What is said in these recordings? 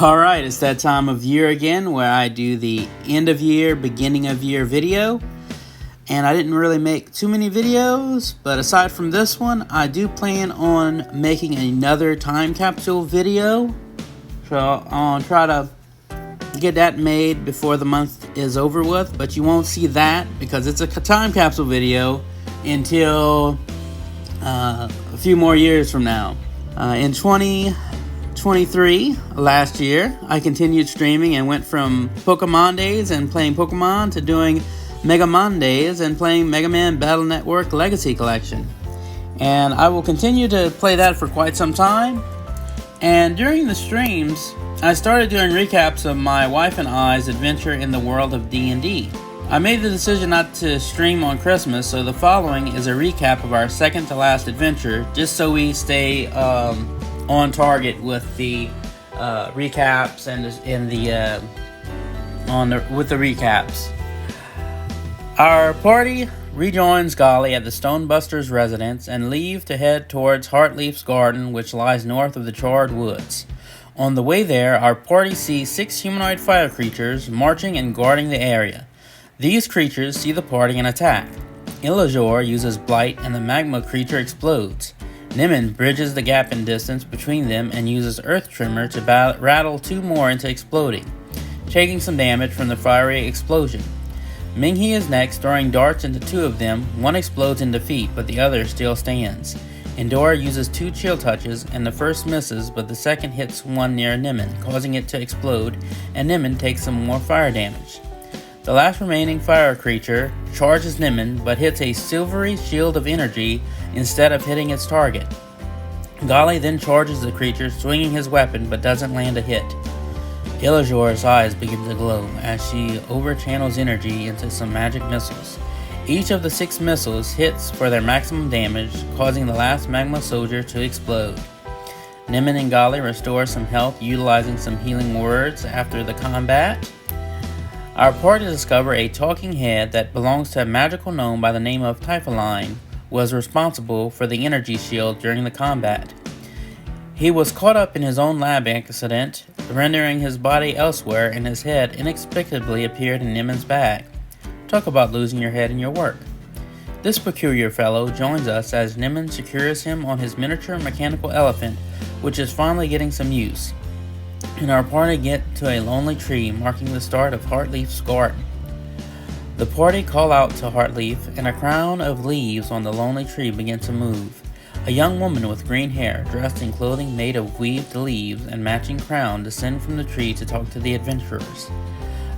Alright, it's that time of year again where I do the end of year, beginning of year video. And I didn't really make too many videos, but aside from this one, I do plan on making another time capsule video. So I'll try to get that made before the month is over with, but you won't see that because it's a time capsule video until a few more years from now. In 2023, last year, I continued streaming and went from Pokemon Days and playing Pokemon to doing Mega Man Days and playing Mega Man Battle Network Legacy Collection. And I will continue to play that for quite some time. And during the streams, I started doing recaps of my wife and I's adventure in the world of D&D. I made the decision not to stream on Christmas, so the following is a recap of our second to last adventure, just so we stay on target with the recaps with the recaps. Our party rejoins Golly at the Stonebusters' residence and leave to head towards Heartleaf's garden, which lies north of the Charred Woods. On the way there, our party sees 6 humanoid fire creatures marching and guarding the area. These creatures see the party and attack. Illajor uses Blight and the magma creature explodes. Nimin bridges the gap in distance between them and uses Earth Tremor to rattle 2 more into exploding, taking some damage from the fiery explosion. Minghe is next, throwing darts into 2 of them. One explodes in defeat, but the other still stands. Endora uses 2 chill touches, and the first misses, but the second hits one near Nimin, causing it to explode, and Nimin takes some more fire damage. The last remaining fire creature charges Nimin, but hits a silvery shield of energy instead of hitting its target. Golly then charges the creature, swinging his weapon, but doesn't land a hit. Illajor's eyes begin to glow as she over-channels energy into some magic missiles. Each of the 6 missiles hits for their maximum damage, causing the last magma soldier to explode. Nimin and Golly restore some health utilizing some healing words after the combat. Our party discover a talking head that belongs to a magical gnome by the name of Typholine was responsible for the energy shield during the combat. He was caught up in his own lab accident, rendering his body elsewhere, and his head inexplicably appeared in Nimin's bag. Talk about losing your head in your work. This peculiar fellow joins us as Nimin secures him on his miniature mechanical elephant, which is finally getting some use. And our party get to a lonely tree marking the start of Heartleaf's garden. The party call out to Heartleaf, and a crown of leaves on the lonely tree begin to move. A young woman with green hair, dressed in clothing made of weaved leaves and matching crown, descend from the tree to talk to the adventurers.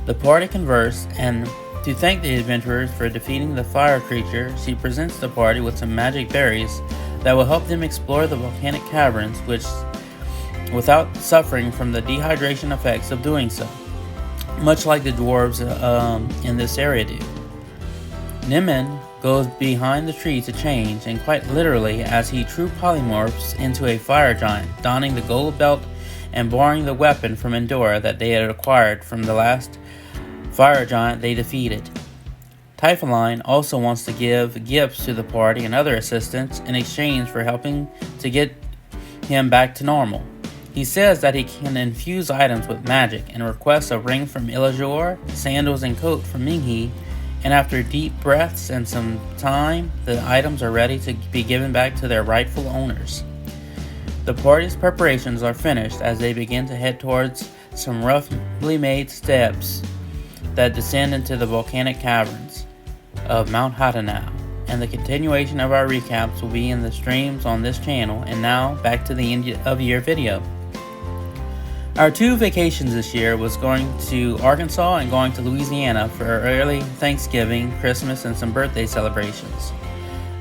The party converse, and to thank the adventurers for defeating the fire creature, she presents the party with some magic berries that will help them explore the volcanic caverns, without suffering from the dehydration effects of doing so, much like the dwarves in this area do. Nimin goes behind the tree to change, and quite literally, as he true polymorphs into a fire giant, donning the gold belt and borrowing the weapon from Endora that they had acquired from the last fire giant they defeated. Typholine also wants to give gifts to the party and other assistants in exchange for helping to get him back to normal. He says that he can infuse items with magic and requests a ring from Illajor, sandals and coat from Minghe, and after deep breaths and some time, the items are ready to be given back to their rightful owners. The party's preparations are finished as they begin to head towards some roughly made steps that descend into the volcanic caverns of Mount Hatanau. And the continuation of our recaps will be in the streams on this channel. And now, back to the end of year video. Our 2 vacations this year was going to Arkansas and going to Louisiana for early Thanksgiving, Christmas, and some birthday celebrations.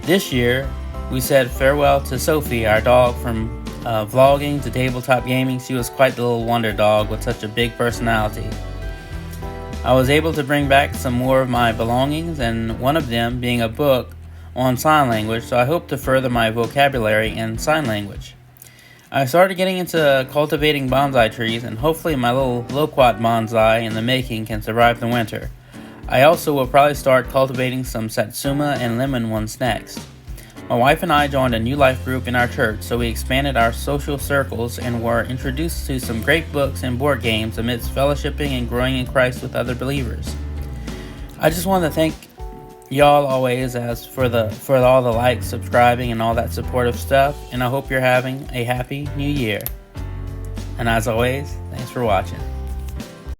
This year, we said farewell to Sophie, our dog, from vlogging to tabletop gaming. She was quite the little wonder dog with such a big personality. I was able to bring back some more of my belongings, and one of them being a book on sign language, so I hope to further my vocabulary in sign language. I started getting into cultivating bonsai trees, and hopefully my little loquat bonsai in the making can survive the winter. I also will probably start cultivating some satsuma and lemon ones next. My wife and I joined a new life group in our church, so we expanded our social circles and were introduced to some great books and board games amidst fellowshipping and growing in Christ with other believers. I just want to thank y'all always for all the likes, subscribing, and all that supportive stuff, and I hope you're having a happy new year. And as always, thanks for watching.